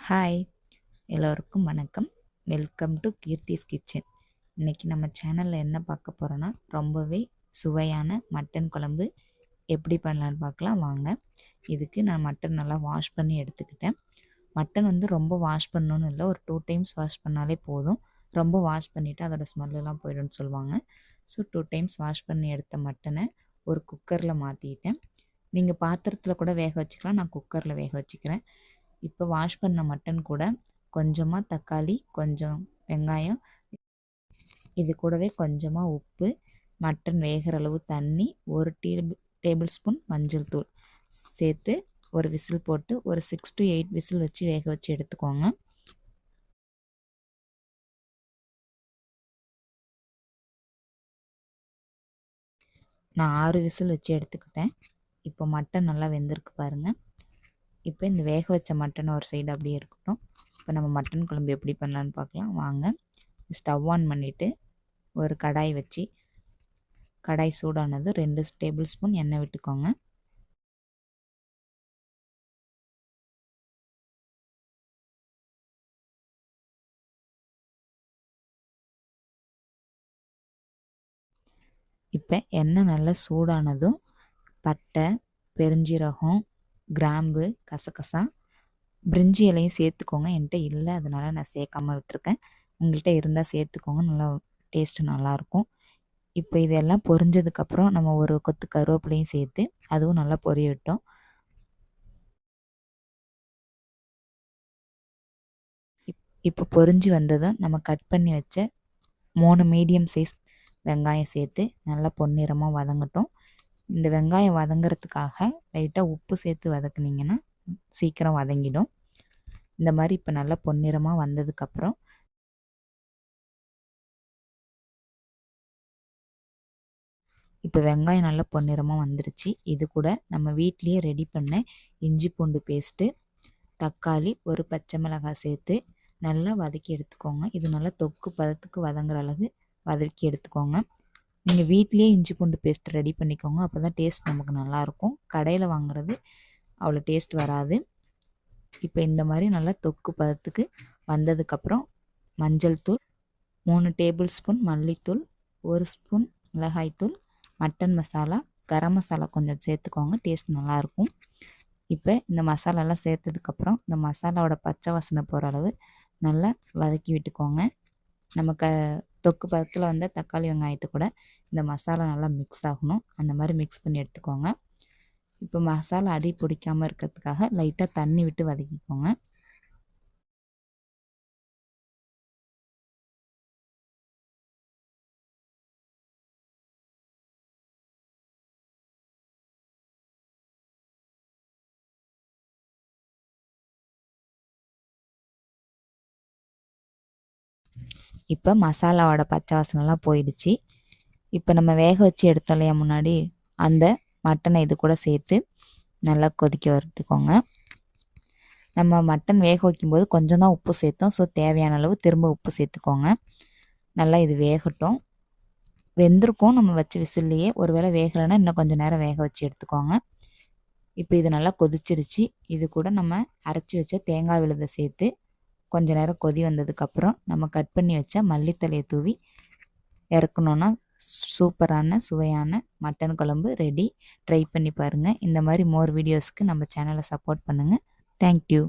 Hi, எல்லோருக்கும் வணக்கம். Welcome to Keerthi's kitchen. இன்றைக்கி நம்ம சேனலில் என்ன பார்க்க போகிறோன்னா, ரொம்பவே சுவையான மட்டன் குழம்பு எப்படி பண்ணலான்னு பார்க்கலாம் வாங்க. இதுக்கு நான் மட்டன் நல்லா வாஷ் பண்ணி எடுத்துக்கிட்டேன். மட்டன் ரொம்ப வாஷ் பண்ணணுன்னு இல்லை, ஒரு 2 டைம்ஸ் வாஷ் பண்ணாலே போதும். ரொம்ப வாஷ் பண்ணிவிட்டு அதோட ஸ்மெல்லாம் போய்டும்னு சொல்லுவாங்க. ஸோ 2 டைம்ஸ் வாஷ் பண்ணி எடுத்த மட்டனை ஒரு குக்கரில் மாற்றிட்டேன். நீங்கள் பாத்திரத்தில் கூட வேக வச்சுக்கலாம், நான் குக்கரில் வேக வச்சுக்கிறேன். இப்போ வாஷ் பண்ண மட்டன் கூட கொஞ்சமாக தக்காளி, கொஞ்சம் வெங்காயம், இது கூடவே கொஞ்சமாக உப்பு, மட்டன் வேகிற அளவு தண்ணி, 1 டேபிள் ஸ்பூன் மஞ்சள் தூள் சேர்த்து ஒரு விசில் போட்டு ஒரு 6 to 8 விசில் வச்சு வேக வச்சு எடுத்துக்கோங்க. நான் 6 விசில் வச்சு எடுத்துக்கிட்டேன். இப்போ மட்டன் நல்லா வெந்திருக்கு பாருங்கள். இப்போ இந்த வேக வச்ச மட்டன் ஒரு சைடு அப்படியே இருக்கட்டும். இப்போ நம்ம மட்டன் குழம்பு எப்படி பண்ணலான்னு பார்க்கலாம் வாங்க. ஸ்டவ் ஆன் பண்ணிவிட்டு ஒரு கடாய் வச்சு, கடாய் சூடானது 2 டேபிள் ஸ்பூன் எண்ணெய் விட்டுக்கோங்க. இப்போ எண்ணெய் நல்லா சூடானதும் பட்டை, பெருஞ்சீரகம், கிராம்பு, கசகசா, பிரிஞ்சி இலையும் சேர்த்துக்கோங்க. என்கிட்ட இல்லை, அதனால் நான் சேர்க்காமல் விட்டுருக்கேன். உங்கள்கிட்ட இருந்தால் சேர்த்துக்கோங்க, நல்லா டேஸ்ட்டு நல்லாயிருக்கும். இப்போ இதெல்லாம் பொரிஞ்சதுக்கப்புறம் நம்ம ஒரு கொத்து கருவேப்பிலையும் சேர்த்து அதுவும் நல்லா பொரிய விட்டோம். இப்போ பொரிஞ்சு வந்ததும் நம்ம கட் பண்ணி வச்ச 3 மீடியம் சைஸ் வெங்காயம் சேர்த்து நல்லா பொன்னிறமாக வதங்கட்டும். இந்த வெங்காயம் வதங்கிறதுக்காக லைட்டாக உப்பு சேர்த்து வதக்குனிங்கன்னா சீக்கிரம் வதங்கிடும். இந்த மாதிரி இப்போ நல்லா பொன்னிறமாக வந்ததுக்கப்புறம் இப்போ வெங்காயம் நல்லா பொன்னிறமாக வந்துருச்சு. இது கூட நம்ம வீட்லேயே ரெடி பண்ண இஞ்சி பூண்டு பேஸ்ட்டு, தக்காளி, ஒரு பச்சை மிளகாய் சேர்த்து நல்லா வதக்கி எடுத்துக்கோங்க. இது நல்லா தொக்கு பதத்துக்கு வதங்குற அளவு வதக்கி எடுத்துக்கோங்க. நீங்கள் வீட்லேயே இஞ்சி பூண்டு பேஸ்ட் ரெடி பண்ணிக்கோங்க, அப்போ தான் டேஸ்ட் நமக்கு நல்லாயிருக்கும். கடையில் வாங்குறது அவ்வளோ டேஸ்ட் வராது. இப்போ இந்த மாதிரி நல்லா தொக்கு பதத்துக்கு வந்ததுக்கப்புறம் மஞ்சள் தூள், 3 டேபிள் ஸ்பூன் மல்லித்தூள், 1 ஸ்பூன் மிளகாய்த்தூள், மட்டன் மசாலா, கரம் மசாலா கொஞ்சம் சேர்த்துக்கோங்க, டேஸ்ட் நல்லாயிருக்கும். இப்போ இந்த மசாலாலாம் சேர்த்ததுக்கப்புறம் இந்த மசாலாவோட பச்சை வாசனை போகிற அளவு நல்லா வதக்கி விட்டுக்கோங்க. நம்ம தொக்கு பதத்தில் வந்த தக்காளி வெங்காயத்தை கூட இந்த மசாலா நல்லா மிக்ஸ் ஆகணும், அந்த மாதிரி மிக்ஸ் பண்ணி எடுத்துக்கோங்க. இப்போ மசாலா அடி பிடிக்காமல் இருக்கிறதுக்காக லைட்டாக தண்ணி விட்டு வதக்கிக்கோங்க. இப்போ மசாலாவோட பச்சை வாசனைலாம் போயிடுச்சு. இப்போ நம்ம வேக வச்சு எடுத்தோம் இல்லையா முன்னாடி, அந்த மட்டனை இது கூட சேர்த்து நல்லா கொதிக்க விட்டுக்கோங்க. நம்ம மட்டன் வேக வைக்கும்போது கொஞ்சம் தான் உப்பு சேர்த்தோம், ஸோ தேவையான அளவு திரும்ப உப்பு சேர்த்துக்கோங்க. நல்லா இது வேகட்டும். வெந்திருக்கும் நம்ம வச்ச விசில்லையே. ஒருவேளை வேகலைன்னா இன்னும் கொஞ்சம் நேரம் வேக வச்சு எடுத்துக்கோங்க. இப்போ இது நல்லா கொதிச்சிருச்சு. இது கூட நம்ம அரைச்சி வச்ச தேங்காய் விழுதை சேர்த்து கொஞ்ச நேரம் கொதி வந்ததுக்கப்புறம் நம்ம கட் பண்ணி வச்ச மல்லித்தலையை தூவி இறக்கணுன்னா சூப்பரான சுவையான மட்டன் குழம்பு ரெடி. ட்ரை பண்ணி பாருங்கள். இந்த மாதிரி மோர் வீடியோஸ்க்கு நம்ம சேனலை சப்போர்ட் பண்ணுங்கள். தேங்க்யூ.